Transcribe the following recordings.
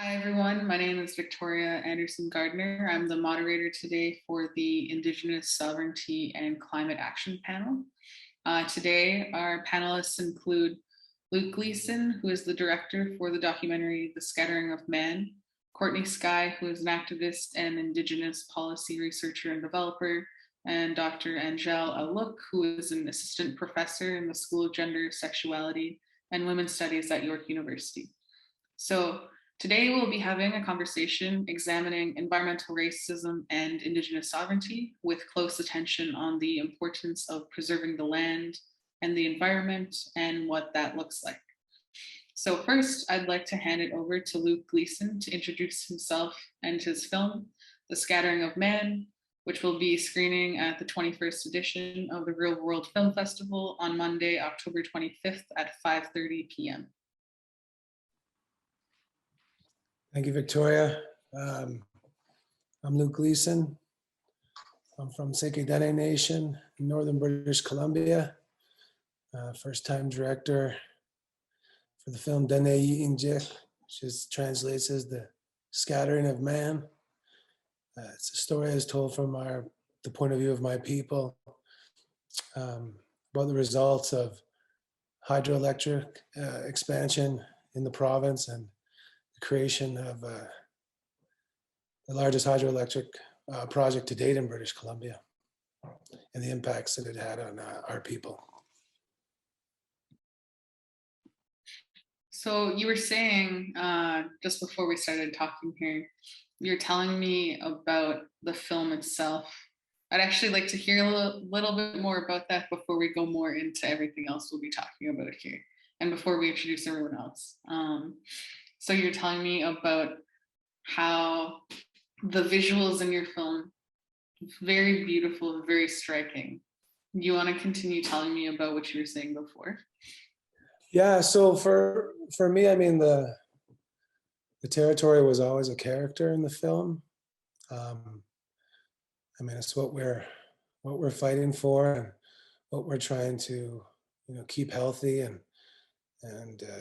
Hi, everyone. My name is Victoria Anderson Gardner. I'm the moderator today for the Indigenous Sovereignty and Climate Action panel. Today, our panelists include Luke Gleeson, who is the director for the documentary The Scattering of Man, Courtney Skye, who is an activist and Indigenous policy researcher and developer, and Dr. Angele Alook, who is an assistant professor in the School of Gender, Sexuality, and Women's Studies at York University. So today we'll be having a conversation examining environmental racism and Indigenous sovereignty with close attention on the importance of preserving the land and the environment and what that looks like. So first, I'd like to hand it over to Luke Gleeson to introduce himself and his film, The Scattering of Man, which will be screening at the 21st edition of the Real World Film Festival on Monday, October 25th at 5:30 p.m. Thank you, Victoria. I'm Luke Gleeson. I'm from DÄNE Nation in northern British Columbia. First-time director for the film DÄNE YI'INJETL, which translates as The Scattering of Man. It's a story as told from the point of view of my people about the results of hydroelectric expansion in the province and creation of the largest hydroelectric project to date in British Columbia and the impacts that it had on our people. So you were saying, just before we started talking here, you're telling me about the film itself. I'd actually like to hear a little bit more about that before we go more into everything else we'll be talking about here and before we introduce everyone else. So you're telling me about how the visuals in your film, very beautiful, very striking. You want to continue telling me about what you were saying before? Yeah, so for me, I mean, the territory was always a character in the film. I mean, it's what we're fighting for and what we're trying to, keep healthy and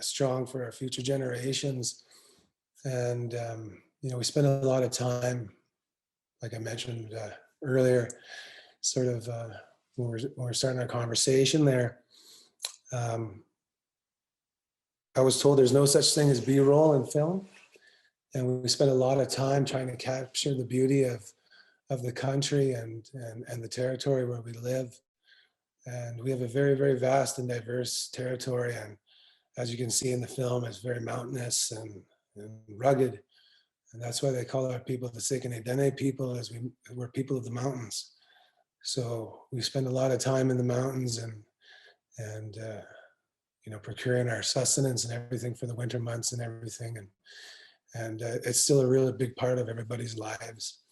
strong for our future generations. And, we spend a lot of time, like I mentioned earlier, sort of when we're starting our conversation there, I was told there's no such thing as B-roll in film. And we spend a lot of time trying to capture the beauty of the country and the territory where we live. And we have a very, very vast and diverse territory. And as you can see in the film, it's very mountainous and rugged. And that's why they call our people the Sikane Dene people, as we're people of the mountains. So we spend a lot of time in the mountains and procuring our sustenance and everything for the winter months and everything. And it's still a really big part of everybody's lives.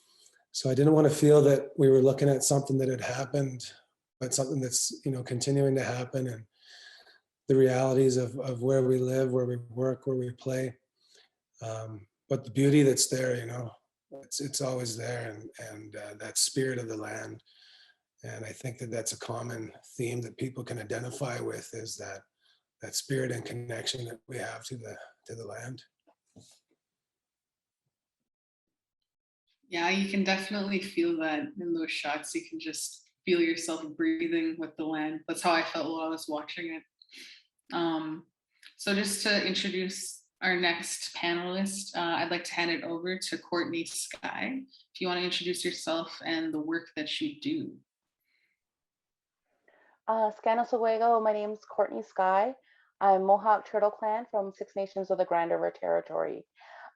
So I didn't want to feel that we were looking at something that had happened, but something that's, continuing to happen, and the realities of where we live, where we work, where we play. But the beauty that's there, it's always there, and that spirit of the land. And I think that that's a common theme that people can identify with, is that spirit and connection that we have to the land. Yeah, you can definitely feel that in those shots. You can just feel yourself breathing with the land. That's how I felt while I was watching it. So just to introduce our next panelist, I'd like to hand it over to Courtney Skye. If you want to introduce yourself and the work that you do. Scanosawego, my name is Courtney Skye. I'm Mohawk Turtle Clan from Six Nations of the Grand River Territory.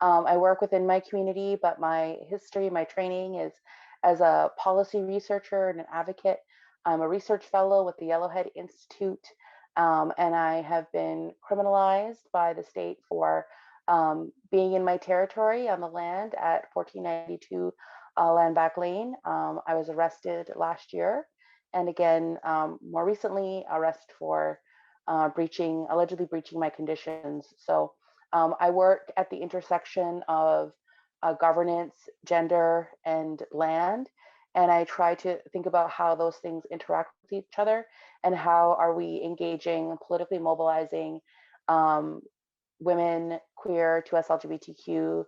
I work within my community, but my history, my training is as a policy researcher and an advocate. I'm a research fellow with the Yellowhead Institute, and I have been criminalized by the state for being in my territory on the land at 1492 Landback Lane. I was arrested last year, and again, more recently, arrested for allegedly breaching my conditions. So I work at the intersection of governance, gender, and land. And I try to think about how those things interact with each other and how are we engaging, politically mobilizing women, queer, 2S LGBTQ,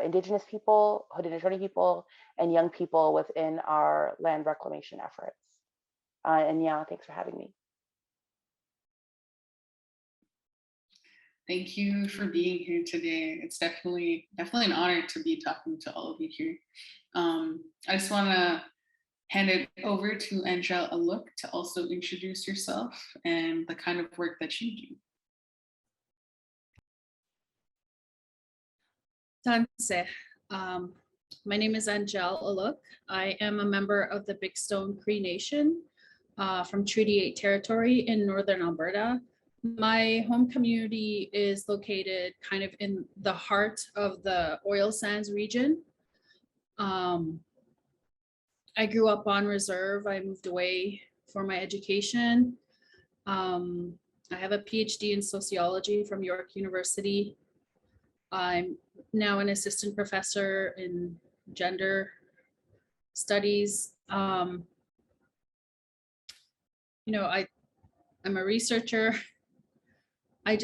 Indigenous people, Haudenosaunee people, and young people within our land reclamation efforts. And yeah, thanks for having me. Thank you for being here today. It's definitely an honor to be talking to all of you here. I just want to hand it over to Angele Alook to also introduce yourself and the kind of work that you do. Tanse. My name is Angele Alook. I am a member of the Big Stone Cree Nation from Treaty 8 territory in Northern Alberta. My home community is located kind of in the heart of the oil sands region. I grew up on reserve. I moved away for my education. I have a PhD in sociology from York University. I'm now an assistant professor in gender studies. You know, I'm a researcher. I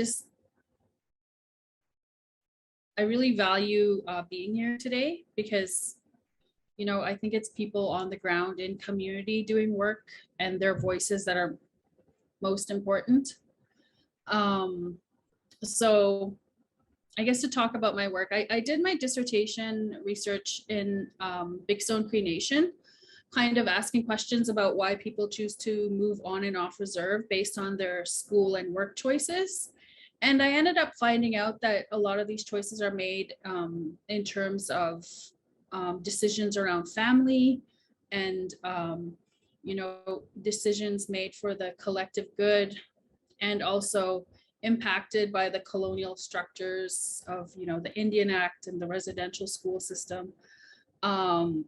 really value being here today because, you know, I think it's people on the ground in community doing work and their voices that are most important. So I guess to talk about my work, I did my dissertation research in Big Stone Cree Nation, kind of asking questions about why people choose to move on and off reserve based on their school and work choices. And I ended up finding out that a lot of these choices are made in terms of decisions around family and, you know, decisions made for the collective good, and also impacted by the colonial structures of, you know, the Indian Act and the residential school system. And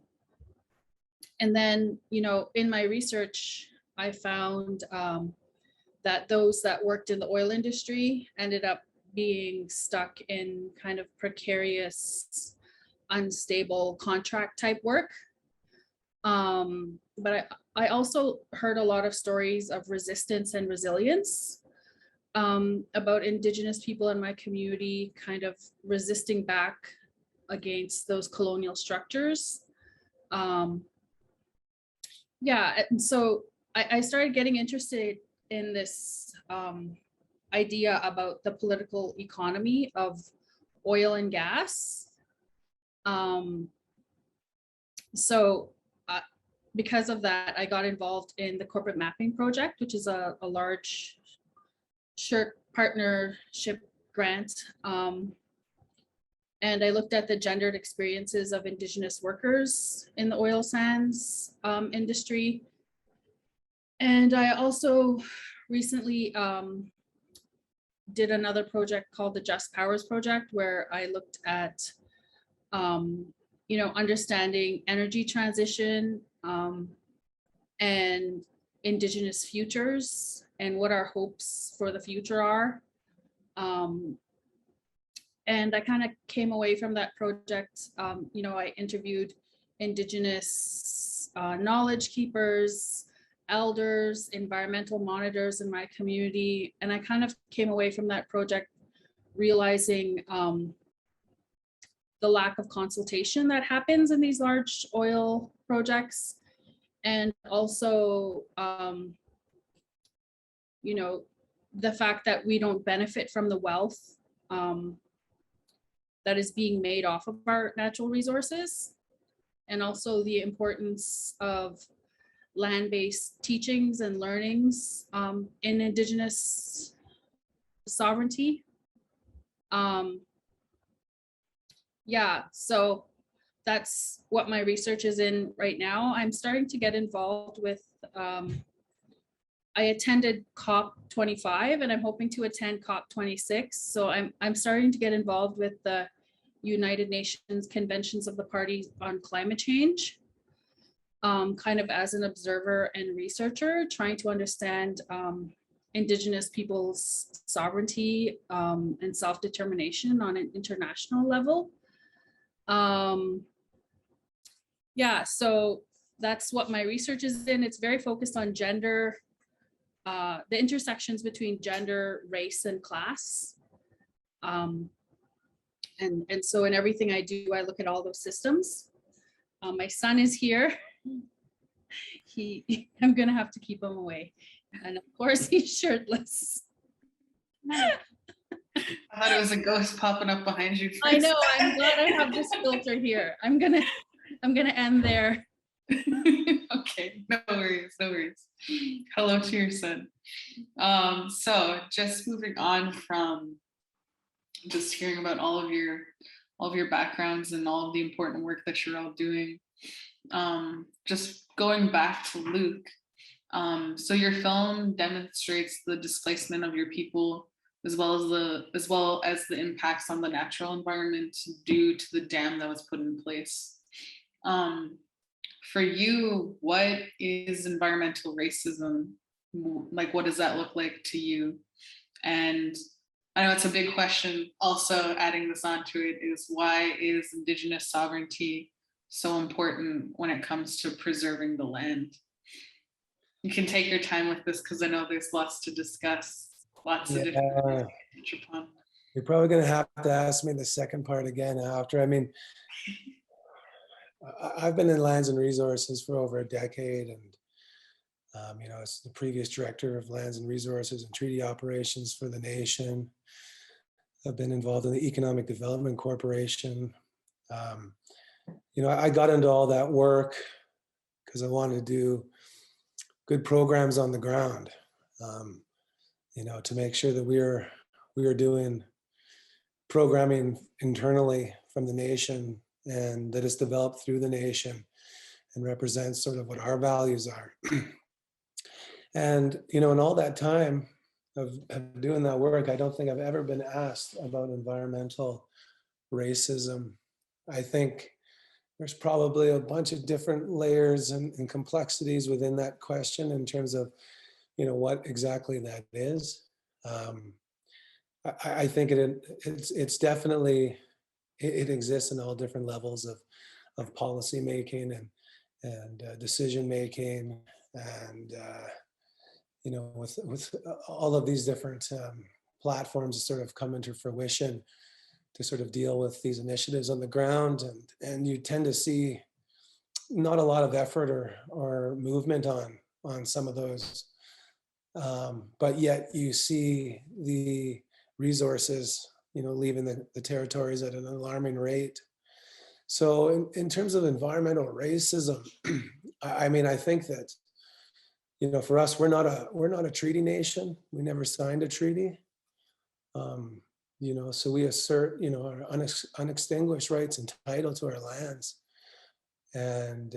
then, you know, in my research, I found that those that worked in the oil industry ended up being stuck in kind of precarious, unstable contract type work. But I also heard a lot of stories of resistance and resilience about Indigenous people in my community kind of resisting back against those colonial structures. Yeah, and so I started getting interested in this idea about the political economy of oil and gas. So because of that, I got involved in the Corporate Mapping Project, which is a large SHRC partnership grant. And I looked at the gendered experiences of Indigenous workers in the oil sands industry. And I also recently did another project called the Just Powers Project, where I looked at, you know, understanding energy transition and Indigenous futures and what our hopes for the future are. And I kind of came away from that project. You know, I interviewed Indigenous knowledge keepers, elders, environmental monitors in my community. And I kind of came away from that project realizing the lack of consultation that happens in these large oil projects. And also, you know, the fact that we don't benefit from the wealth that is being made off of our natural resources, and also the importance of land-based teachings and learnings in Indigenous sovereignty. Yeah, so that's what my research is in right now. I'm starting to get involved with, I attended COP25 and I'm hoping to attend COP26. So I'm starting to get involved with the United Nations Conventions of the Parties on Climate Change, kind of as an observer and researcher, trying to understand Indigenous people's sovereignty and self-determination on an international level. Yeah, so that's what my research is in. It's very focused on gender, the intersections between gender, race, and class. And so in everything I do, I look at all those systems. My son is here. I'm gonna have to keep him away. And of course he's shirtless. I thought it was a ghost popping up behind you. I know, I'm glad I have this filter here. I'm gonna end there. Okay, no worries, no worries. Hello to your son. So just moving on from just hearing about all of your backgrounds and all of the important work that you're all doing. Just going back to Luke. So your film demonstrates the displacement of your people as well as the impacts on the natural environment due to the dam that was put in place. For you, what is environmental racism? Like, what does that look like to you? And I know it's a big question. Also, adding this onto it is, why is Indigenous sovereignty so important when it comes to preserving the land? You can take your time with this because I know there's lots to discuss, lots of different things to touch upon. You're probably going to have to ask me the second part again after. I mean, I've been in lands and resources for over a decade, and you know, as the previous director of lands and resources and treaty operations for the nation. I've been involved in the Economic Development Corporation. You know, I got into all that work because I wanted to do good programs on the ground. You know, to make sure that we were doing programming internally from the nation, and that is developed through the nation and represents sort of what our values are. And, you know, in all that time of doing that work, I don't think I've ever been asked about environmental racism. I think there's probably a bunch of different layers and complexities within that question in terms of, you know, what exactly that is. I think it's definitely, it exists in all different levels of policy making and decision making, and you know, with all of these different platforms that sort of come into fruition to sort of deal with these initiatives on the ground, and you tend to see not a lot of effort or movement on some of those, but yet you see the resources, you know, leaving the territories at an alarming rate. So in terms of environmental racism, I mean, I think that, you know, for us, we're not a treaty nation. We never signed a treaty. You know, so we assert, you know, our unextinguished rights and title to our lands. And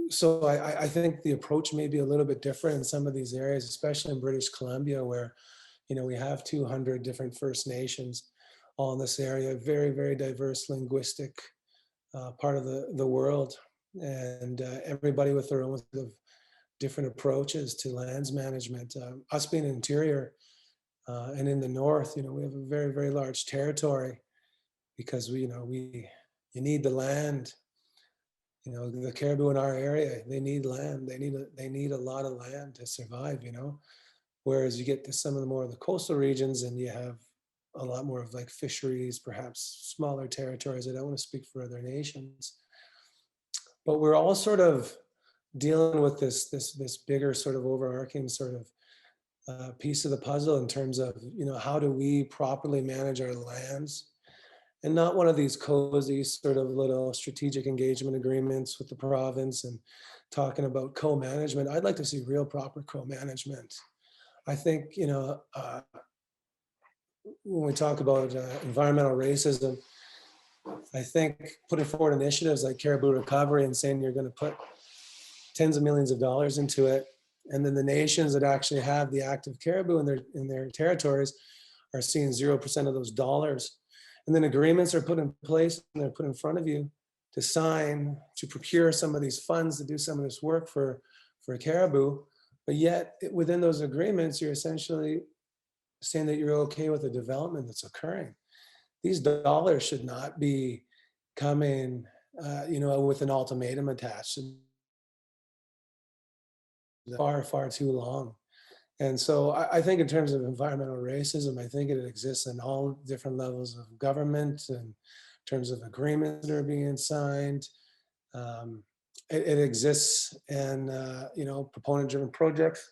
so I think the approach may be a little bit different in some of these areas, especially in British Columbia, where, you know, we have 200 different First Nations all in this area, very, very diverse linguistic part of the world, and everybody with their own sort of different approaches to lands management. Us being interior and in the north, you know, we have a very, very large territory because you need the land. You know, the caribou in our area, they need land. They need a lot of land to survive, you know. Whereas you get to some of the more of the coastal regions and you have a lot more of like fisheries, perhaps smaller territories. I don't want to speak for other nations, but we're all sort of dealing with this bigger sort of overarching sort of piece of the puzzle in terms of, you know, how do we properly manage our lands, and not one of these cozy sort of little strategic engagement agreements with the province and talking about co-management. I'd like to see real proper co-management. I think, you know, when we talk about environmental racism, I think putting forward initiatives like caribou recovery and saying you're going to put tens of millions of dollars into it, and then the nations that actually have the active caribou in their territories are seeing 0% of those dollars. And then agreements are put in place and they're put in front of you to sign, to procure some of these funds to do some of this work for caribou. But yet within those agreements, you're essentially saying that you're okay with the development that's occurring. These dollars should not be coming, you know, with an ultimatum attached. Far, far too long. And so I think in terms of environmental racism, I think it exists in all different levels of government and in terms of agreements that are being signed. Um, it exists in, proponent-driven projects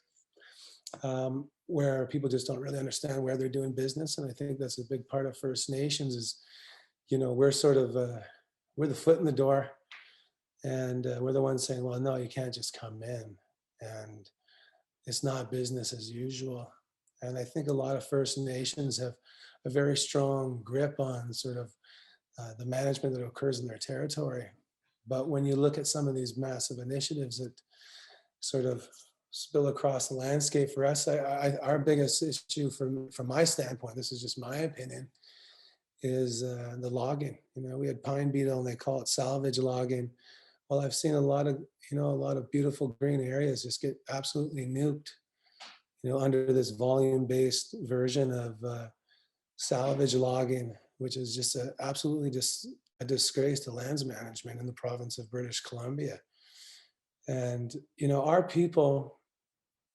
where people just don't really understand where they're doing business. And I think that's a big part of First Nations is, we're sort of, we're the foot in the door, and we're the ones saying, well, no, you can't just come in. And it's not business as usual. And I think a lot of First Nations have a very strong grip on sort of the management that occurs in their territory. But when you look at some of these massive initiatives that sort of spill across the landscape for us, our biggest issue from my standpoint, this is just my opinion, is the logging. We had pine beetle and they call it salvage logging. Well, I've seen a lot of beautiful green areas just get absolutely nuked, under this volume-based version of salvage logging, which is just absolutely just a disgrace to lands management in the province of British Columbia. And, our people,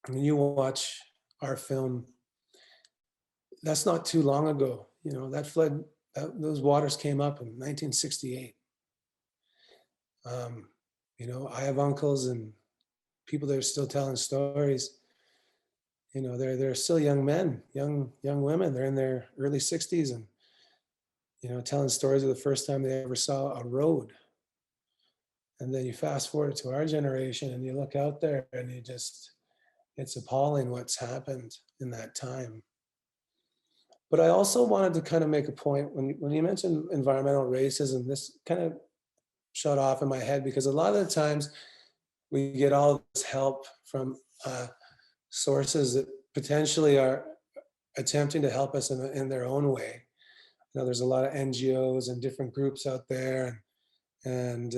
when you watch our film, that's not too long ago. That flood, those waters came up in 1968. I have uncles and people that are still telling stories. They're still young men, young women. They're in their early 60s and, telling stories of the first time they ever saw a road. And then you fast forward to our generation and you look out there and it's appalling what's happened in that time. But I also wanted to kind of make a point when you mentioned environmental racism, this kind of shut off in my head because a lot of the times we get all this help from sources that potentially are attempting to help us in their own way. There's a lot of NGOs and different groups out there and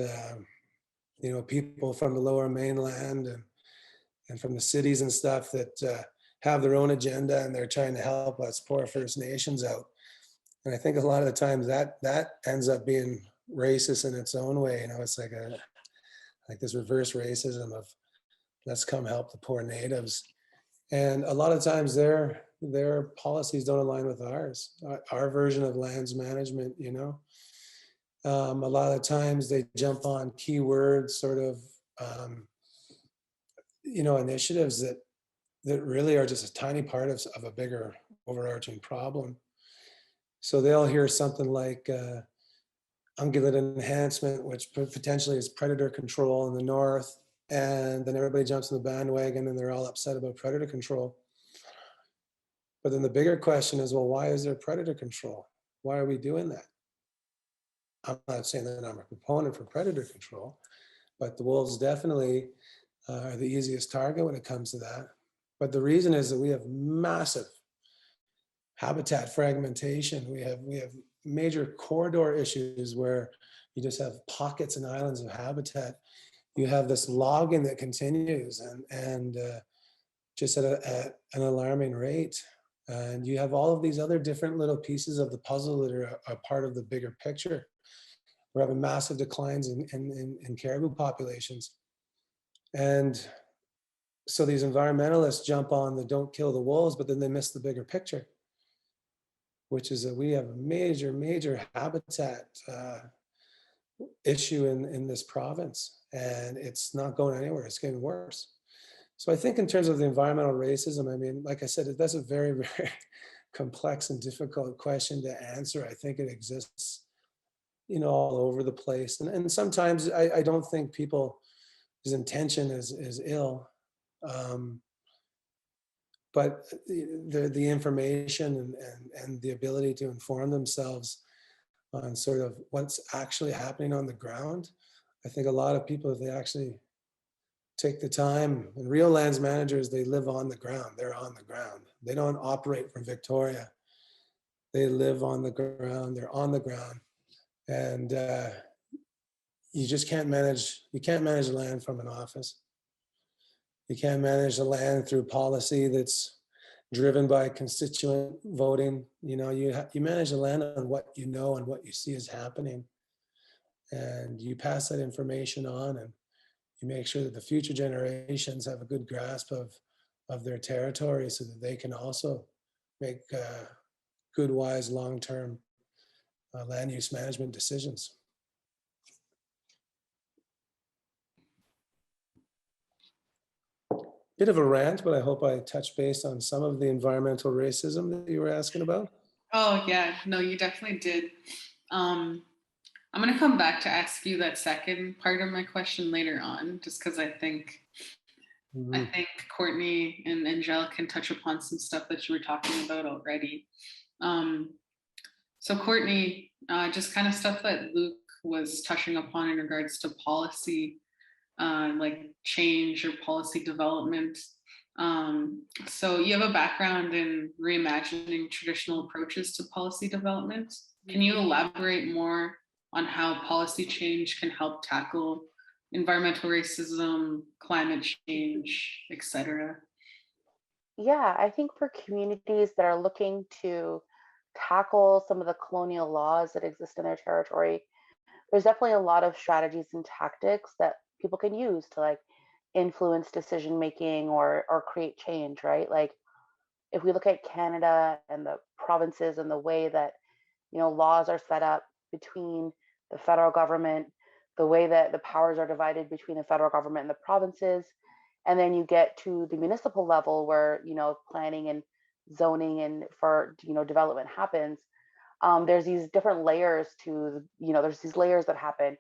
people from the lower mainland and from the cities and stuff that have their own agenda and they're trying to help us poor First Nations out. And I think a lot of the times that ends up being racist in its own way. It's like this reverse racism of let's come help the poor natives. And a lot of times their policies don't align with ours, our version of lands management, a lot of times they jump on keywords, sort of, initiatives that really are just a tiny part of a bigger overarching problem. So they'll hear something like ungulate enhancement, which potentially is predator control in the north. And then everybody jumps in the bandwagon and they're all upset about predator control. But then the bigger question is, well, why is there predator control? Why are we doing that? I'm not saying that I'm a proponent for predator control, but the wolves definitely are the easiest target when it comes to that. But the reason is that we have massive habitat fragmentation. We have major corridor issues where you just have pockets and islands of habitat. You have this logging that continues and just at an alarming rate. And you have all of these other different little pieces of the puzzle that are a part of the bigger picture. We're having massive declines in caribou populations. And so these environmentalists jump on the don't kill the wolves, but then they miss the bigger picture, which is that we have a major, major habitat issue in this province. And it's not going anywhere, it's getting worse. So I think in terms of the environmental racism, I mean, like I said, that's a very, very complex and difficult question to answer. I think it exists, all over the place. And sometimes I don't think people's intention is ill. But the information and the ability to inform themselves on sort of what's actually happening on the ground, I think a lot of people, if they actually take the time, and real lands managers, they live on the ground. They're on the ground. They don't operate from Victoria. They live on the ground. They're on the ground. And you just can't manage the land from an office. You can't manage the land through policy that's driven by constituent voting. You manage the land on what you know and what you see is happening. And you pass that information on and you make sure that the future generations have a good grasp of of their territory so that they can also make good, wise, long-term land use management decisions. Bit of a rant, but I hope I touched base on some of the environmental racism that you were asking about. Oh yeah, no, you definitely did. I'm gonna come back to ask you that second part of my question later on, just because I think Courtney and Angele can touch upon some stuff that you were talking about already. So Courtney, just kind of stuff that Luke was touching upon in regards to policy, like change or policy development. So you have a background in reimagining traditional approaches to policy development. Can you elaborate more on how policy change can help tackle environmental racism, climate change, etc.? Yeah, I think for communities that are looking to tackle some of the colonial laws that exist in their territory, there's definitely a lot of strategies and tactics that people can use to like influence decision making or create change, right? Like if we look at Canada and the provinces and the way that, you know, laws are set up between the federal government, the way that the powers are divided between the federal government and the provinces, and then you get to the municipal level where, you know, planning and zoning and for, you know, development happens. There's these different layers to, you know, there's these layers that happen.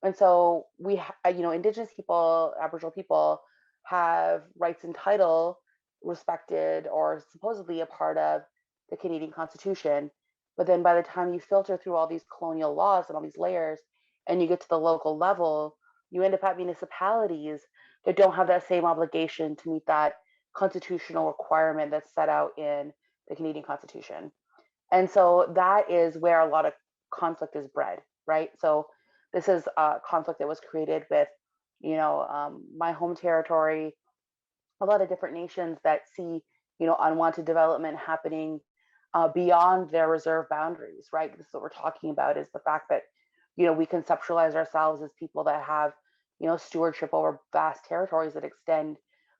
And so you know, Indigenous people, Aboriginal people have rights and title respected or supposedly a part of the Canadian Constitution. But then by the time you filter through all these colonial laws and all these layers and you get to the local level, you end up at municipalities that don't have that same obligation to meet that constitutional requirement that's set out in the Canadian Constitution. And so that is where a lot of conflict is bred, right? So this is a conflict that was created with, you know, my home territory, a lot of different nations that see, you know, unwanted development happening beyond their reserve boundaries, right? This is what we're talking about, is the fact that, you know, we conceptualize ourselves as people that have, you know, stewardship over vast territories that extend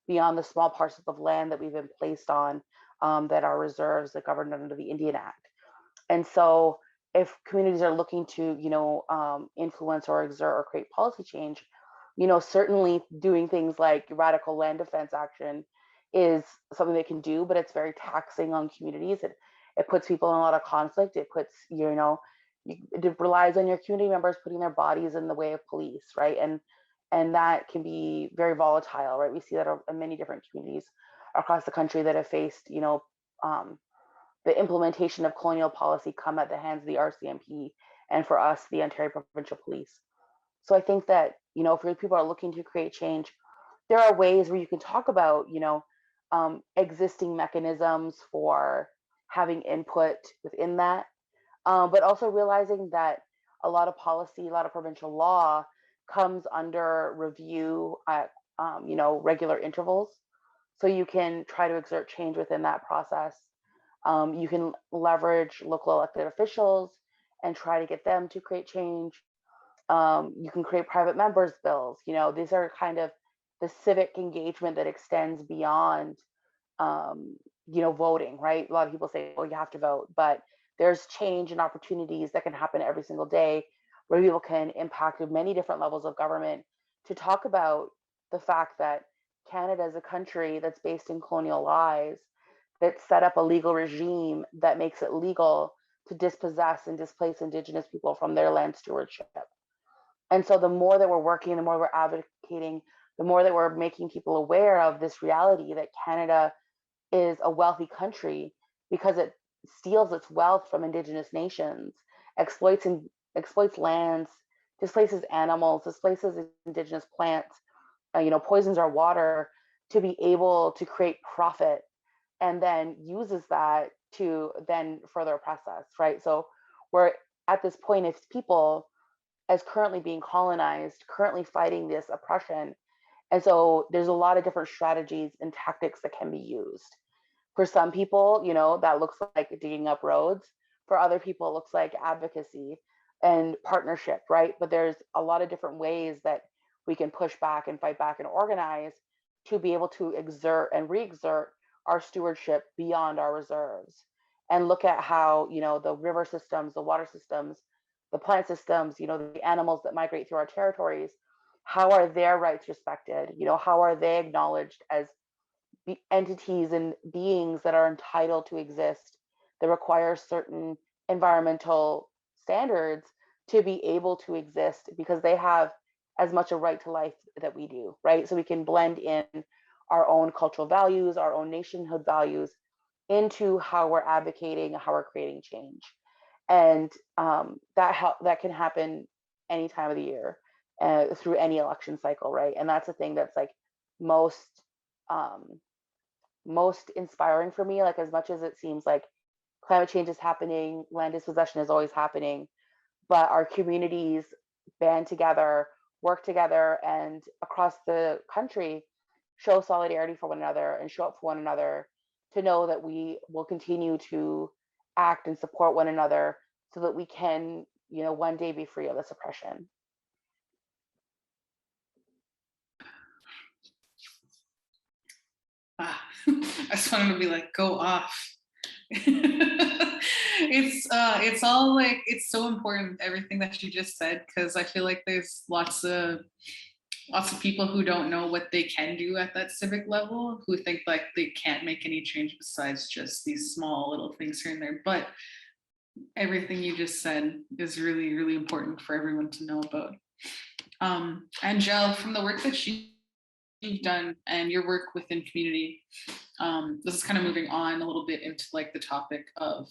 beyond the small parcels of land that we've been placed on, that are reserves that governed under the Indian Act. And so if communities are looking to, you know, influence or exert or create policy change, you know, certainly doing things like radical land defense action is something they can do, but it's very taxing on communities. It puts people in a lot of conflict. It puts, you know, it relies on your community members putting their bodies in the way of police, right? And that can be very volatile, right? We see that in many different communities across the country that have faced, you know, the implementation of colonial policy come at the hands of the RCMP, and for us, the Ontario Provincial Police. So I think that, you know, if people are looking to create change, there are ways where you can talk about, you know, existing mechanisms for having input within that, but also realizing that a lot of policy, a lot of provincial law comes under review at, you know, regular intervals. So you can try to exert change within that process. You can leverage local elected officials and try to get them to create change. You can create private members bills. You know, these are kind of the civic engagement that extends beyond, you know, voting, right? A lot of people say, well, you have to vote, but there's change and opportunities that can happen every single day where people can impact many different levels of government to talk about the fact that Canada is a country that's based in colonial lies, that set up a legal regime that makes it legal to dispossess and displace Indigenous people from their land stewardship. And so the more that we're working, the more we're advocating, the more that we're making people aware of this reality that Canada is a wealthy country because it steals its wealth from Indigenous nations, exploits lands, displaces animals, displaces Indigenous plants, you know, poisons our water to be able to create profit, and then uses that to then further oppress us, right? So we're at this point as people, as currently being colonized, currently fighting this oppression. And so there's a lot of different strategies and tactics that can be used. For some people, you know, that looks like digging up roads. For other people, it looks like advocacy and partnership, right? But there's a lot of different ways that we can push back and fight back and organize to be able to exert and re-exert our stewardship beyond our reserves, and look at how, you know, the river systems, the water systems, the plant systems, you know, the animals that migrate through our territories, how are their rights respected? You know, how are they acknowledged as entities and beings that are entitled to exist, that require certain environmental standards to be able to exist, because they have as much a right to life that we do, right? So we can blend in our own cultural values, our own nationhood values into how we're advocating, how we're creating change. And that can happen any time of the year, through any election cycle, right? And that's the thing that's like most um, most inspiring for me. Like, as much as it seems like climate change is happening, land dispossession is always happening, but our communities band together, work together, and across the country show solidarity for one another and show up for one another, to know that we will continue to act and support one another so that we can, you know, one day be free of this oppression. Ah, I just wanted to be like, go off. It's all like, it's so important, everything that you just said, because I feel like there's lots of people who don't know what they can do at that civic level, who think like they can't make any change besides just these small little things here and there. But everything you just said is really, really important for everyone to know about. Angele, from the work that you've done and your work within community, this is kind of moving on a little bit into like the topic of,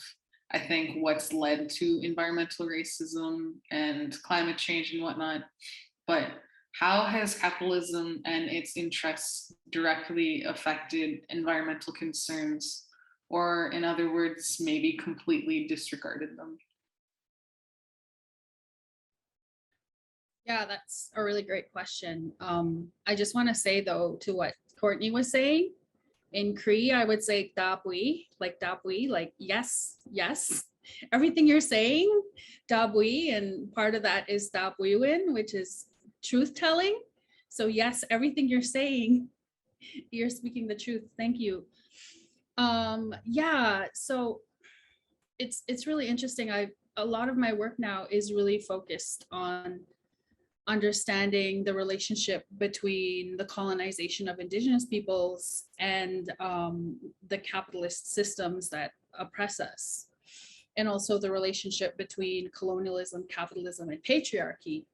I think, what's led to environmental racism and climate change and whatnot. But how has capitalism and its interests directly affected environmental concerns, or in other words, maybe completely disregarded them? Yeah, that's a really great question. I just want to say though, to what Courtney was saying, in Cree, I would say dabui, like yes, yes. Everything you're saying, dabui, and part of that is dabuiwin, which is truth telling. So yes, everything you're saying, you're speaking the truth. Thank you. Yeah, so it's really interesting. A lot of my work now is really focused on understanding the relationship between the colonization of Indigenous peoples and the capitalist systems that oppress us, and also the relationship between colonialism, capitalism, and patriarchy,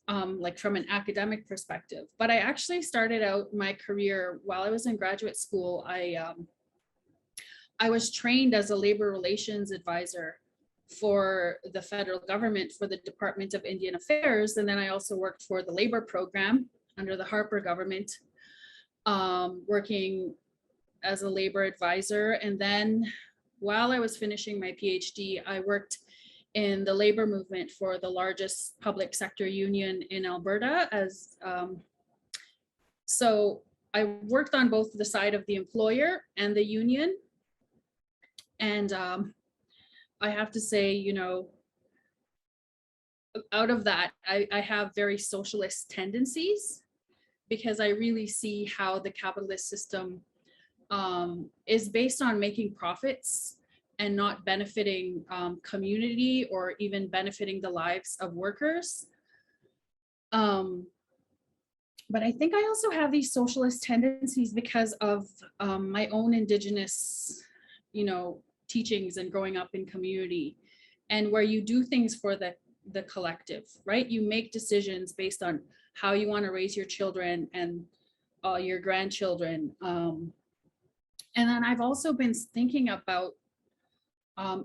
like from an academic perspective. But I actually started out my career while I was in graduate school. I was trained as a labor relations advisor for the federal government, for the Department of Indian Affairs. And then I also worked for the labor program under the Harper government, working as a labor advisor. And then while I was finishing my PhD, I worked in the labor movement for the largest public sector union in Alberta. So I worked on both the side of the employer and the union. And I have to say, you know, out of that, I have very socialist tendencies, because I really see how the capitalist system is based on making profits and not benefiting community or even benefiting the lives of workers. But I think I also have these socialist tendencies because of my own Indigenous, you know, teachings and growing up in community, and where you do things for the collective, right? You make decisions based on how you want to raise your children and your grandchildren. And then I've also been thinking about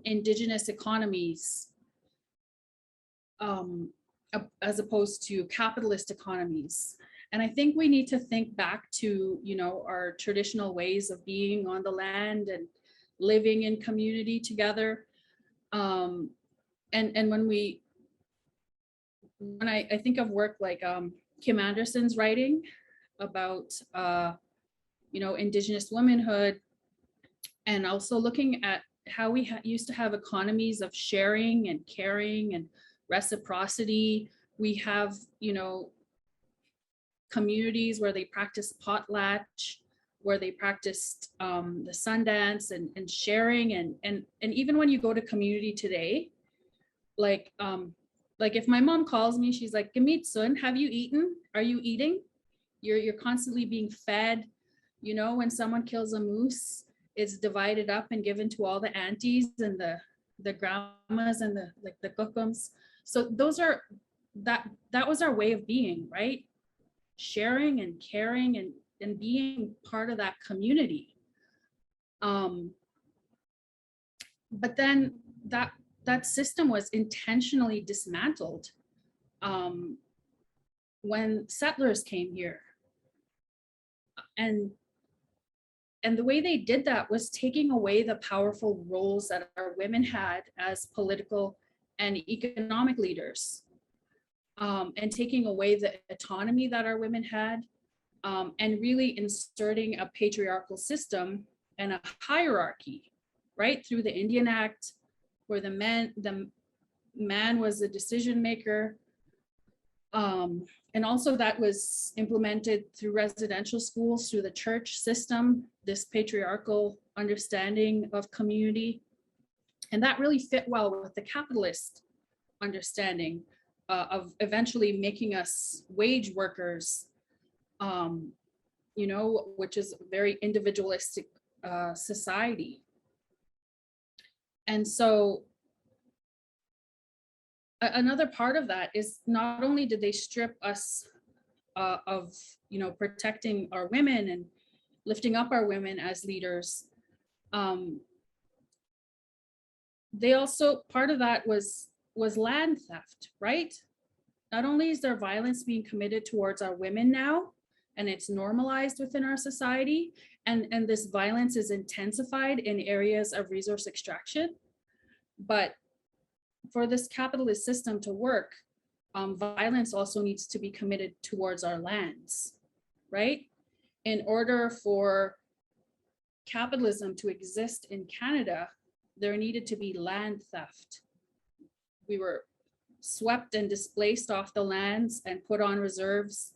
Indigenous economies as opposed to capitalist economies. And I think we need to think back to, you know, our traditional ways of being on the land and living in community together. And when I think of work like Kim Anderson's writing about, you know, Indigenous womanhood, and also looking at how we used to have economies of sharing and caring and reciprocity. We have, you know, communities where they practiced potlatch, where they practiced the Sundance and sharing, and even when you go to community today, like if my mom calls me, she's like, "Gamitsun, have you eaten? Are you eating?" You're constantly being fed. You know, when someone kills a moose, it's divided up and given to all the aunties and the grandmas and the kukums. So those are that was our way of being, right? Sharing and caring and being part of that community. But then that system was intentionally dismantled when settlers came here. And the way they did that was taking away the powerful roles that our women had as political and economic leaders, and taking away the autonomy that our women had, and really inserting a patriarchal system and a hierarchy, right? Through the Indian Act, where the man was the decision maker. And also that was implemented through residential schools, through the church system, this patriarchal understanding of community. And that really fit well with the capitalist understanding of eventually making us wage workers, you know, which is a very individualistic society. And so another part of that is not only did they strip us of, you know, protecting our women and lifting up our women as leaders, they also, part of that was land theft, right? Not only is there violence being committed towards our women now, and it's normalized within our society, and this violence is intensified in areas of resource extraction, but for this capitalist system to work, violence also needs to be committed towards our lands, right? In order for capitalism to exist in Canada, there needed to be land theft. We were swept and displaced off the lands and put on reserves.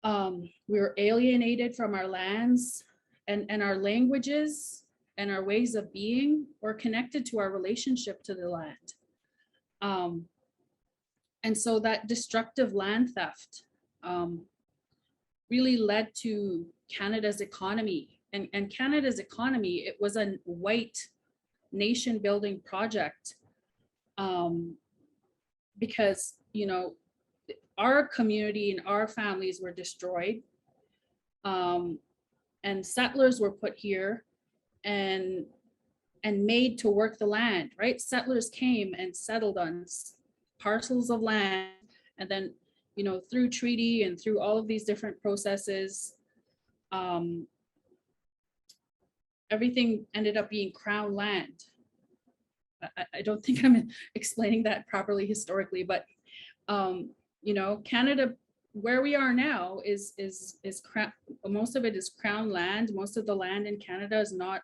We were alienated from our lands, and our languages and our ways of being were connected to our relationship to the land. And so that destructive land theft really led to Canada's economy. And Canada's economy, it was a white nation building project, because, you know, our community and our families were destroyed, and settlers were put here and made to work the land, right? Settlers came and settled on parcels of land, and then, you know, through treaty and through all of these different processes, everything ended up being crown land. I don't think I'm explaining that properly historically, but you know, Canada, where we are now is most of it is crown land. Most of the land in Canada is not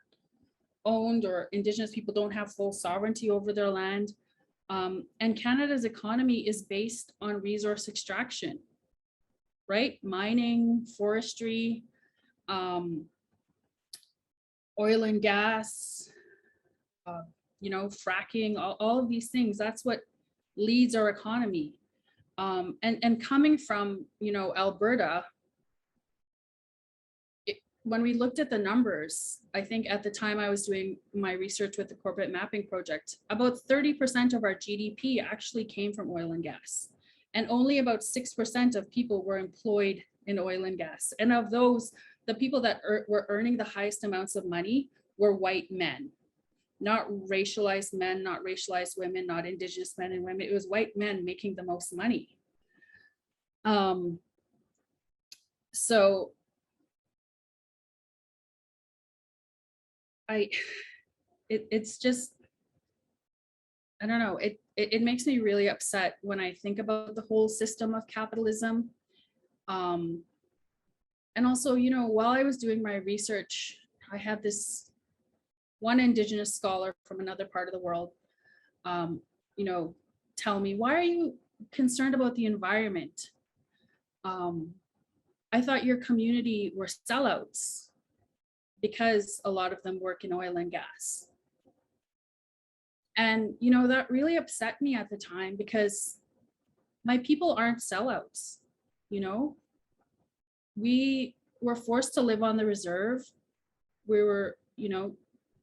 owned, or Indigenous people don't have full sovereignty over their land. And Canada's economy is based on resource extraction, right? Mining, forestry, oil and gas, you know, fracking, all of these things. That's what leads our economy. And coming from, you know, Alberta, when we looked at the numbers, I think at the time I was doing my research with the corporate mapping project, about 30% of our GDP actually came from oil and gas. And only about 6% of people were employed in oil and gas. And of those, the people that were earning the highest amounts of money were white men, not racialized men, not racialized women, not Indigenous men and women. It was white men making the most money. So it's just, I don't know, it makes me really upset when I think about the whole system of capitalism. And also, you know, while I was doing my research, I had this one Indigenous scholar from another part of the world, you know, tell me, why are you concerned about the environment? I thought your community were sellouts because a lot of them work in oil and gas. And, you know, that really upset me at the time because my people aren't sellouts, you know? We were forced to live on the reserve. We were, you know,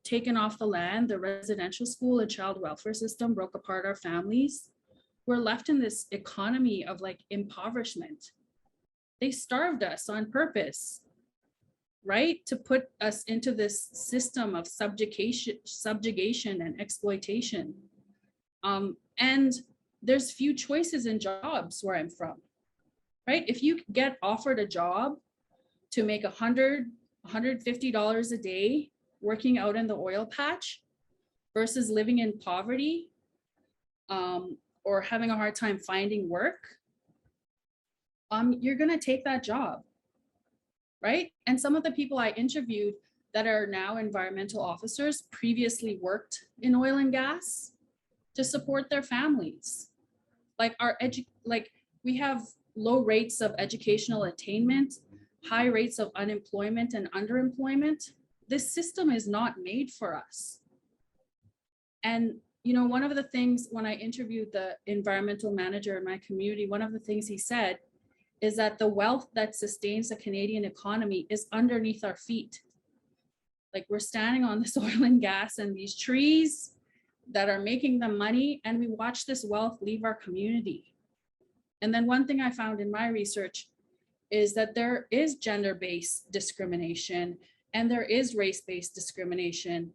taken off the land. The residential school and child welfare system broke apart our families. We're left in this economy of like impoverishment. They starved us on purpose, right? To put us into this system of subjugation and exploitation. And there's few choices in jobs where I'm from, right? If you get offered a job to make $100, $150 a day working out in the oil patch versus living in poverty, or having a hard time finding work, you're gonna take that job, right? And some of the people I interviewed that are now environmental officers previously worked in oil and gas to support their families. Like we have low rates of educational attainment, high rates of unemployment and underemployment. This system is not made for us. And, you know, one of the things when I interviewed the environmental manager in my community, one of the things he said is that the wealth that sustains the Canadian economy is underneath our feet. Like we're standing on this oil and gas and these trees that are making the money, and we watch this wealth leave our community. And then one thing I found in my research is that there is gender-based discrimination and there is race-based discrimination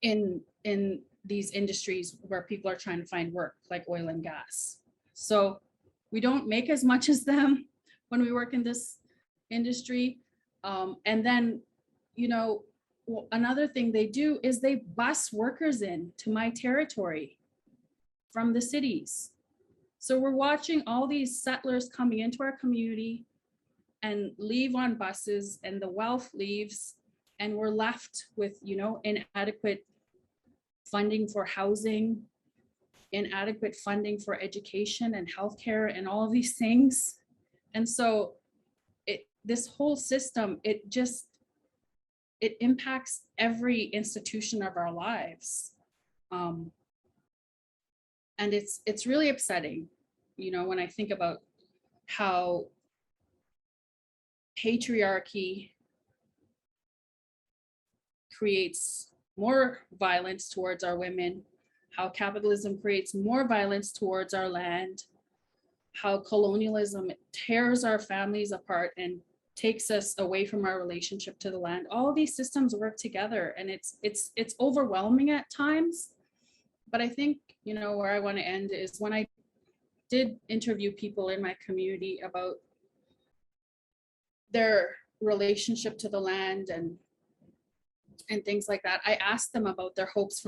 in these industries where people are trying to find work, like oil and gas. So we don't make as much as them when we work in this industry. And then, you know, another thing they do is they bus workers in to my territory from the cities. So we're watching all these settlers coming into our community and leave on buses, and the wealth leaves, and we're left with, you know, inadequate funding for housing, inadequate funding for education and healthcare and all of these things. And so this whole system, it impacts every institution of our lives. And it's really upsetting, you know, when I think about how patriarchy creates more violence towards our women, how capitalism creates more violence towards our land, how colonialism tears our families apart and takes us away from our relationship to the land. All of these systems work together, and it's overwhelming at times. But I think, you know, where I want to end is when I did interview people in my community about their relationship to the land and things like that, I asked them about their hopes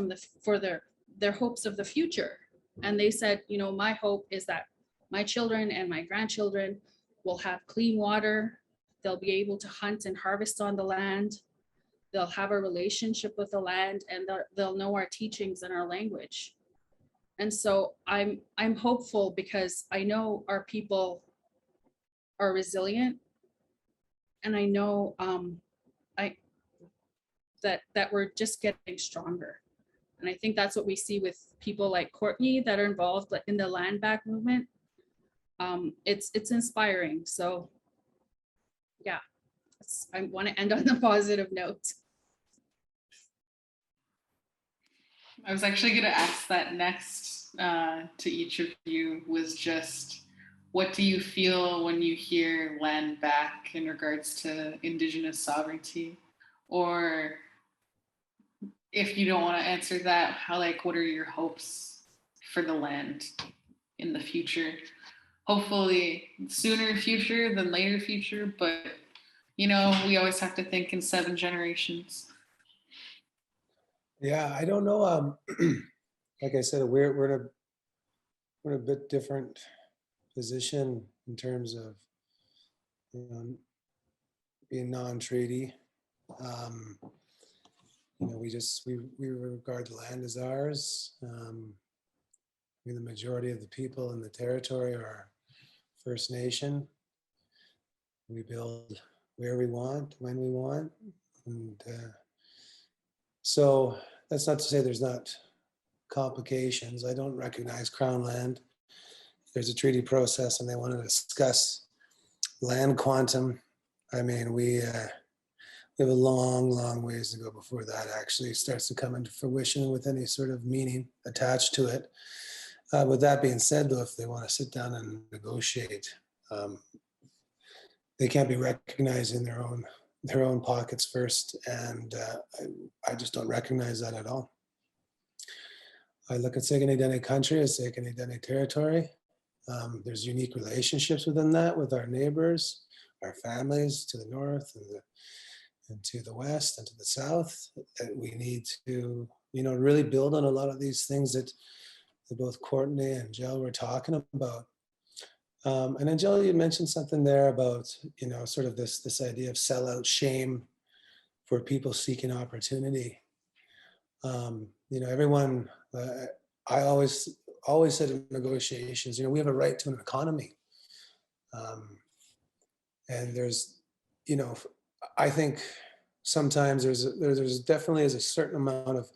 their hopes of the future. And they said, you know, my hope is that my children and my grandchildren will have clean water. They'll be able to hunt and harvest on the land. They'll have a relationship with the land, and they'll know our teachings and our language. And so I'm hopeful because I know our people are resilient, and I know that we're just getting stronger. And I think that's what we see with people like Courtney that are involved in the land back movement. It's inspiring. So yeah, I want to end on a positive note. I was actually going to ask that next to each of you, was just, what do you feel when you hear land back in regards to Indigenous sovereignty? Or if you don't want to answer that, what are your hopes for the land in the future? Hopefully sooner future than later future, but you know, we always have to think in 7 generations. Yeah, I don't know. Like I said, we're in a bit different position in terms of, you know, being non-treaty. You know, we regard the land as ours. I mean, the majority of the people in the territory are First Nation. We build where we want, when we want. And so that's not to say there's not complications. I don't recognize Crown land. If there's a treaty process and they want to discuss land quantum, I mean, we have a long, long ways to go before that actually starts to come into fruition with any sort of meaning attached to it. With that being said, though, if they want to sit down and negotiate, they can't be recognizing their own pockets first, and I just don't recognize that at all. I look at Séguéné Dene country as Séguéné Dene territory. There's unique relationships within that with our neighbors, our families to the north and to the west and to the south. That we need to, really build on a lot of these things that both Courtney and Angele were talking about. And Angele, you mentioned something there about, sort of this idea of sellout shame for people seeking opportunity. Everyone, I always said in negotiations, we have a right to an economy. And there's, I think sometimes there's definitely is a certain amount of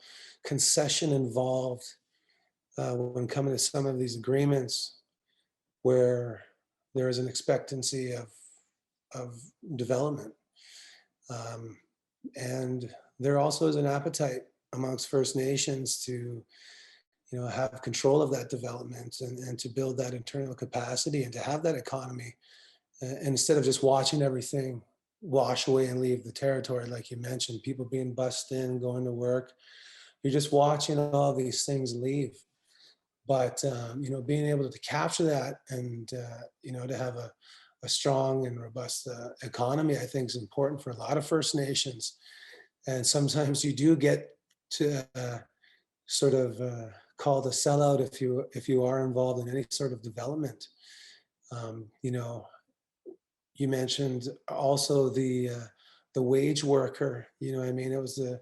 concession involved when coming to some of these agreements where there is an expectancy of development. And there also is an appetite amongst First Nations to, have control of that development and to build that internal capacity and to have that economy. And instead of just watching everything wash away and leave the territory, like you mentioned, people being bussed in, going to work, you're just watching all these things leave. But, being able to capture that and, to have a strong and robust economy, I think is important for a lot of First Nations. And sometimes you do get to sort of called a sellout if you are involved in any sort of development. You mentioned also the wage worker. It was the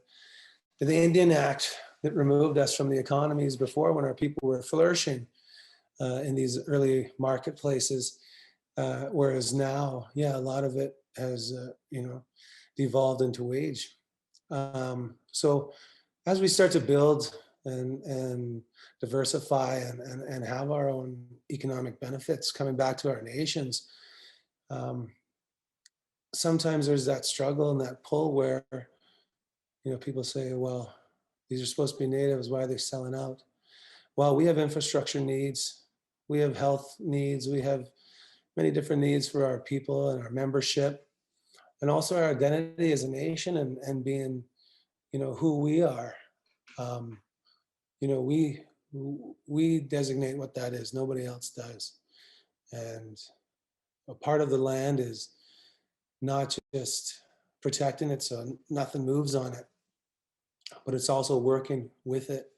Indian Act that removed us from the economies before when our people were flourishing in these early marketplaces. Whereas now, a lot of it has, devolved into wage. So as we start to build and diversify and have our own economic benefits coming back to our nations, sometimes there's that struggle and that pull where, people say, well, these are supposed to be natives, why are they selling out? Well, we have infrastructure needs, we have health needs, we have many different needs for our people and our membership, and also our identity as a nation and being, who we are. We designate what that is, nobody else does. And a part of the land is not just protecting it so nothing moves on it, but it's also working with it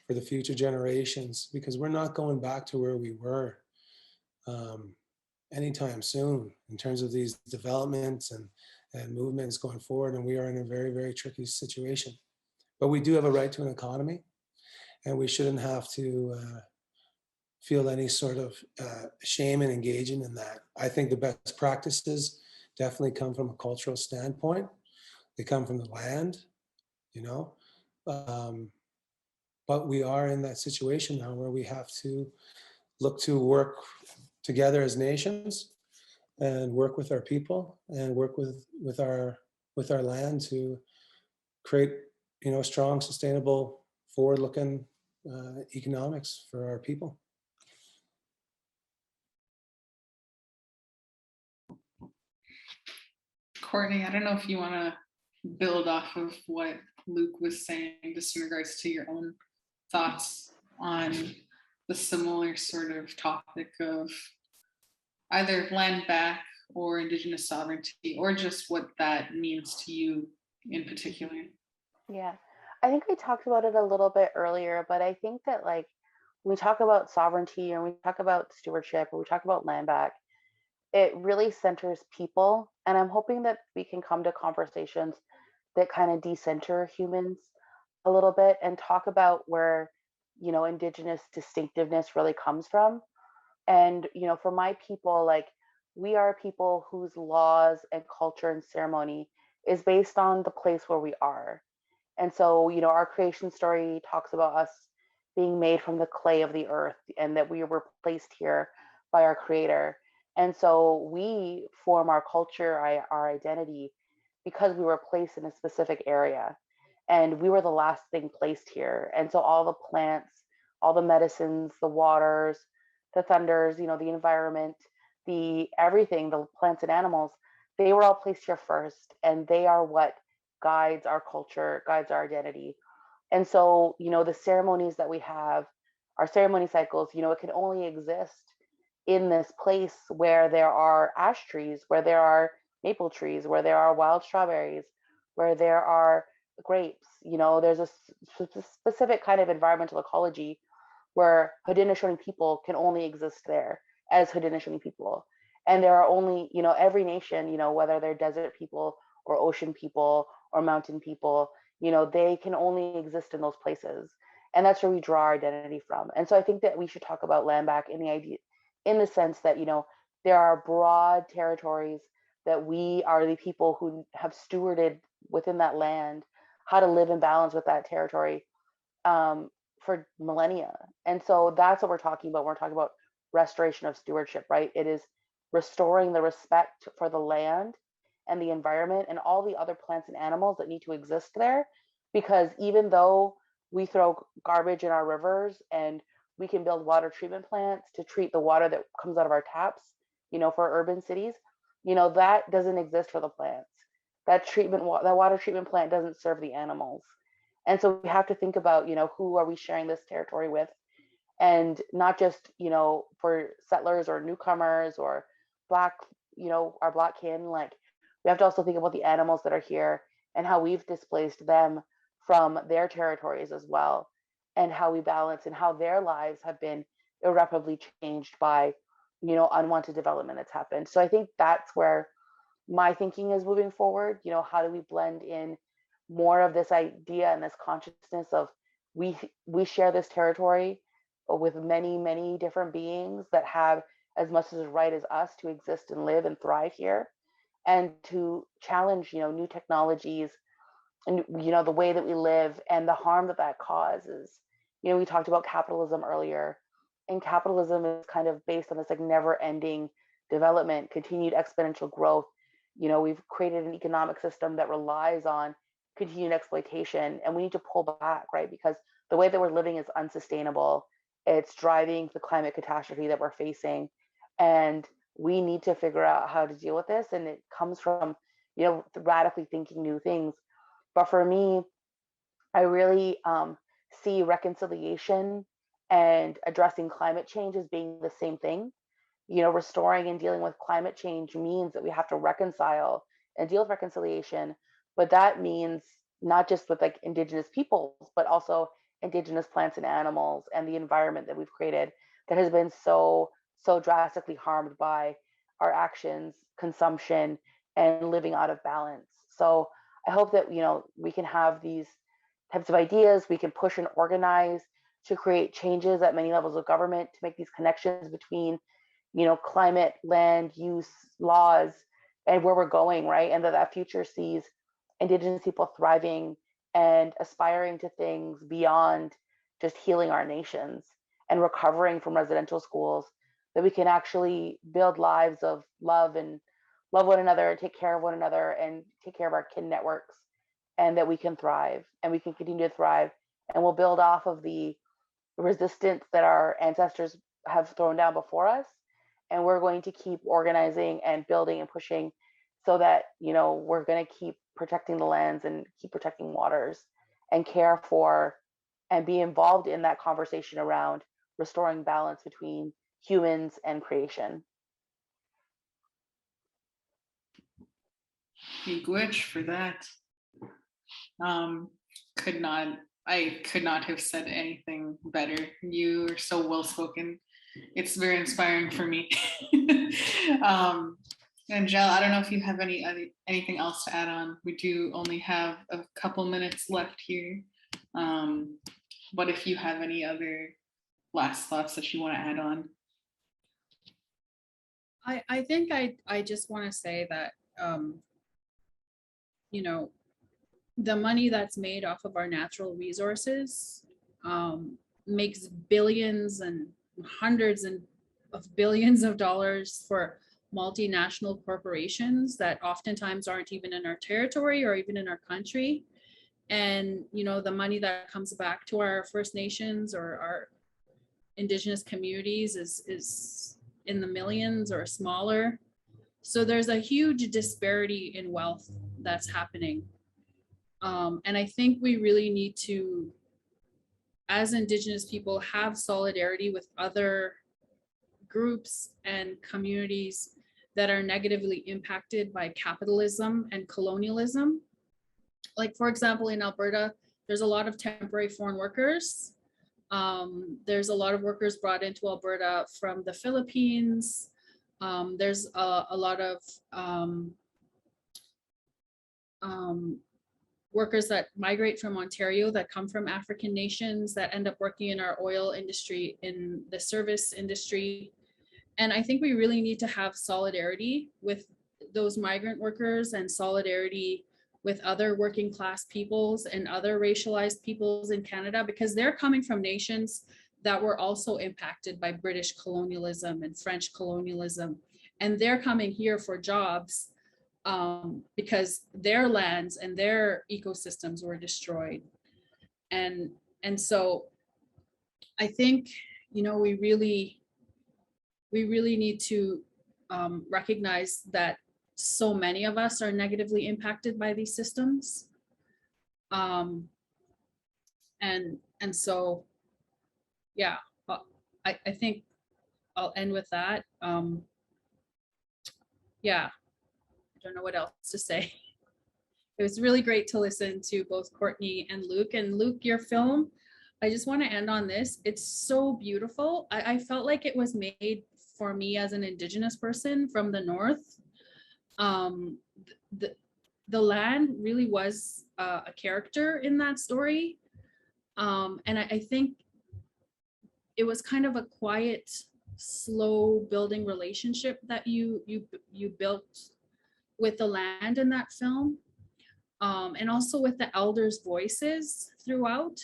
for the future generations, because we're not going back to where we were anytime soon in terms of these developments and movements going forward. And we are in a very, very tricky situation. But we do have a right to an economy, and we shouldn't have to feel any sort of shame in engaging in that. I think the best practices definitely come from a cultural standpoint. They come from the land, but we are in that situation now where we have to look to work together as nations and work with our people and work with our land to create, strong, sustainable, forward-looking economics for our people. Courtney, I don't know if you want to build off of what Luke was saying, just in regards to your own thoughts on the similar sort of topic of either land back or Indigenous sovereignty, or just what that means to you in particular. Yeah, I think we talked about it a little bit earlier, but I think that when we talk about sovereignty and we talk about stewardship or we talk about land back, it really centers people. And I'm hoping that we can come to conversations that kind of decenter humans a little bit and talk about where, Indigenous distinctiveness really comes from. And, for my people, like, we are people whose laws and culture and ceremony is based on the place where we are. And so, our creation story talks about us being made from the clay of the earth and that we were placed here by our creator. And so we form our culture, our identity, because we were placed in a specific area and we were the last thing placed here. And so all the plants, all the medicines, the waters, the thunders, the environment, the everything, the plants and animals, they were all placed here first. And they are what guides our culture, guides our identity. And so, the ceremonies that we have, our ceremony cycles, it can only exist in this place where there are ash trees, where there are maple trees, where there are wild strawberries, where there are grapes. There's a specific kind of environmental ecology where Haudenosaunee people can only exist there as Haudenosaunee people. And there are only, every nation, whether they're desert people or ocean people or mountain people, they can only exist in those places. And that's where we draw our identity from. And so I think that we should talk about land back in the idea, in the sense that, there are broad territories that we are the people who have stewarded within that land, how to live in balance with that territory for millennia. And so that's what we're talking about. We're talking about restoration of stewardship, right? It is restoring the respect for the land and the environment and all the other plants and animals that need to exist there. Because even though we throw garbage in our rivers and we can build water treatment plants to treat the water that comes out of our taps, for urban cities, that doesn't exist for the plants. That water treatment plant doesn't serve the animals. And so we have to think about, who are we sharing this territory with? And not just, for settlers or newcomers or Black, our Black kin, like, we have to also think about the animals that are here and how we've displaced them from their territories as well, and how we balance and how their lives have been irreparably changed by, unwanted development that's happened. So I think that's where my thinking is moving forward. How do we blend in more of this idea and this consciousness of we share this territory with many, many different beings that have as much as right as us to exist and live and thrive here, and to challenge, new technologies and, the way that we live and the harm that that causes. We talked about capitalism earlier, and capitalism is kind of based on this like never ending development, continued exponential growth. We've created an economic system that relies on continued exploitation, and we need to pull back, right? Because the way that we're living is unsustainable. It's driving the climate catastrophe that we're facing, and we need to figure out how to deal with this. And it comes from, radically thinking new things. But for me, I really see reconciliation and addressing climate change as being the same thing. Restoring and dealing with climate change means that we have to reconcile and deal with reconciliation. But that means not just with like Indigenous peoples, but also Indigenous plants and animals and the environment that we've created that has been so drastically harmed by our actions, consumption, and living out of balance. So I hope that, we can have these types of ideas, we can push and organize to create changes at many levels of government to make these connections between, climate, land use, laws, and where we're going, right? And that future sees Indigenous people thriving and aspiring to things beyond just healing our nations and recovering from residential schools, that we can actually build lives of love and love one another, take care of one another, and take care of our kin networks, and that we can thrive and we can continue to thrive. And we'll build off of the resistance that our ancestors have thrown down before us. And we're going to keep organizing and building and pushing so that, we're going to keep protecting the lands and keep protecting waters and care for and be involved in that conversation around restoring balance between humans and creation. Miigwech for that. I could not have said anything better. You are so well spoken. It's very inspiring for me. Angele, I don't know if you have anything else to add on. We do only have a couple minutes left here. But if you have any other last thoughts that you want to add on. I think I just want to say that, you know, the money that's made off of our natural resources makes billions and hundreds of billions of dollars for multinational corporations that oftentimes aren't even in our territory or even in our country. And, you know, the money that comes back to our First Nations or our Indigenous communities is in the millions or smaller. So there's a huge disparity in wealth that's happening. And I think we really need to, as Indigenous people, have solidarity with other groups and communities that are negatively impacted by capitalism and colonialism. Like, for example, in Alberta, there's a lot of temporary foreign workers. There's a lot of workers brought into Alberta from the Philippines. There's a lot of workers that migrate from Ontario that come from African nations that end up working in our oil industry, in the service industry. And I think we really need to have solidarity with those migrant workers and solidarity with other working class peoples and other racialized peoples in Canada, because they're coming from nations that were also impacted by British colonialism and French colonialism. And they're coming here for jobs because their lands and their ecosystems were destroyed. And so I think, you know, we really need to recognize that so many of us are negatively impacted by these systems. And so, yeah, I think I'll end with that. Yeah, I don't know what else to say. It was really great to listen to both Courtney and Luke. And Luke, your film, I just want to end on this. It's so beautiful. I felt like it was made for me as an Indigenous person from the North. The land really was a character in that story. And I think it was kind of a quiet, slow building relationship that you built with the land in that film. And also with the elders' voices throughout.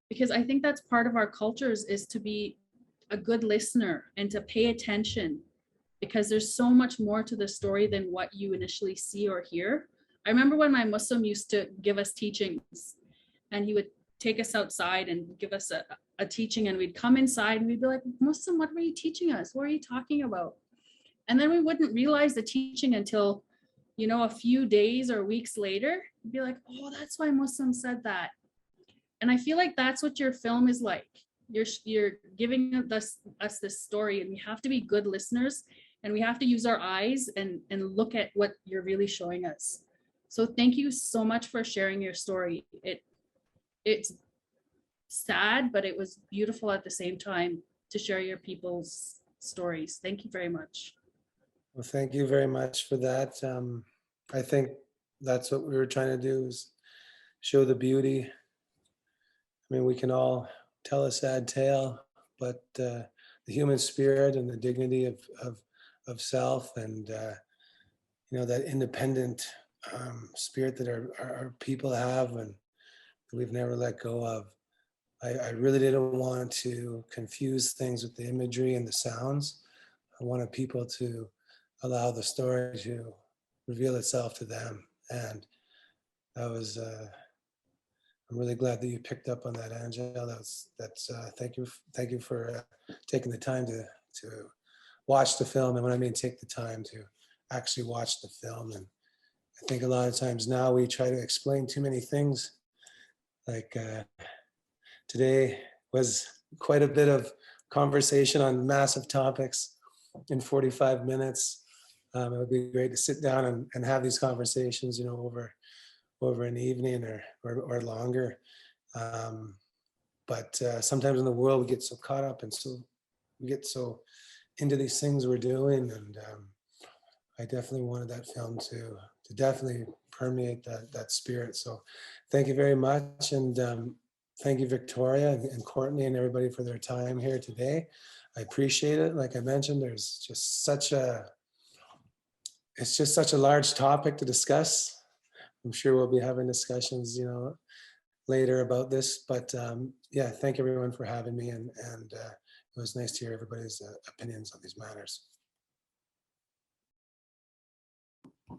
Because I think that's part of our cultures, is to be a good listener and to pay attention, because there's so much more to the story than what you initially see or hear. I remember when my Muslim used to give us teachings, and he would take us outside and give us a teaching, and we'd come inside and we'd be like, Muslim, what were you teaching us? What are you talking about? And then we wouldn't realize the teaching until, you know, a few days or weeks later. You'd be like, oh, that's why Muslim said that. And I feel like that's what your film is like. You're giving us this story, and we have to be good listeners, and we have to use our eyes and look at what you're really showing us. So thank you so much for sharing your story. It's sad, but it was beautiful at the same time to share your people's stories. Thank you very much. Well, thank you very much for that. I think that's what we were trying to do, is show the beauty. I mean, we can all tell a sad tale, but the human spirit and the dignity of self, and you know, that independent spirit that our people have, and we've never let go of. I really didn't want to confuse things with the imagery and the sounds. I wanted people to allow the story to reveal itself to them. And that was, I'm really glad that you picked up on that, Angela. That's thank you for taking the time to watch the film. And when I mean take the time, to actually watch the film. And I think a lot of times now we try to explain too many things. Like today was quite a bit of conversation on massive topics in 45 minutes. It would be great to sit down and have these conversations, you know, over an evening or longer. But sometimes in the world we get so caught up, and so we get so into these things we're doing. And I definitely wanted that film to definitely permeate that spirit. So thank you very much. And thank you, Victoria and Courtney and everybody, for their time here today. I appreciate it. Like I mentioned, there's just it's just such a large topic to discuss. I'm sure we'll be having discussions, later about this, but yeah, thank everyone for having me, and it was nice to hear everybody's opinions on these matters. I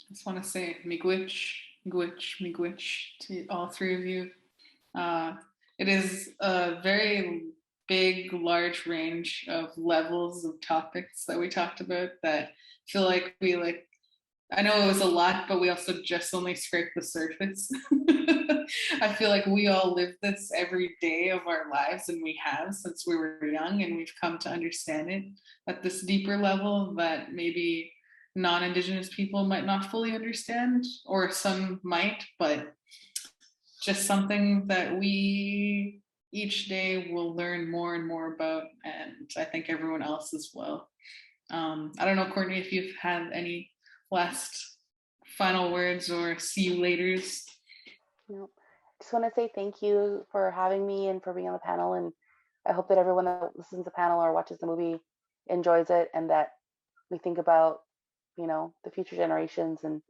just want to say miigwech, miigwech, miigwech to all three of you. It is a very big, large range of levels of topics that we talked about that feel like I know it was a lot, but we also just only scraped the surface. I feel like we all live this every day of our lives, and we have since we were young, and we've come to understand it at this deeper level that maybe non-Indigenous people might not fully understand, or some might, but just something that we each day will learn more and more about, and I think everyone else as well. I don't know, Courtney, if you've had any last final words or see you laters. No, I just want to say thank you for having me and for being on the panel. And I hope that everyone that listens to the panel or watches the movie enjoys it, and that we think about, the future generations and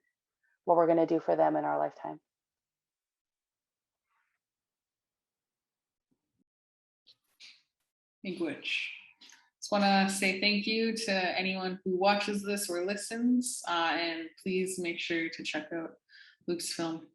what we're going to do for them in our lifetime. Miigwech. Just want to say thank you to anyone who watches this or listens, and please make sure to check out Luke's film.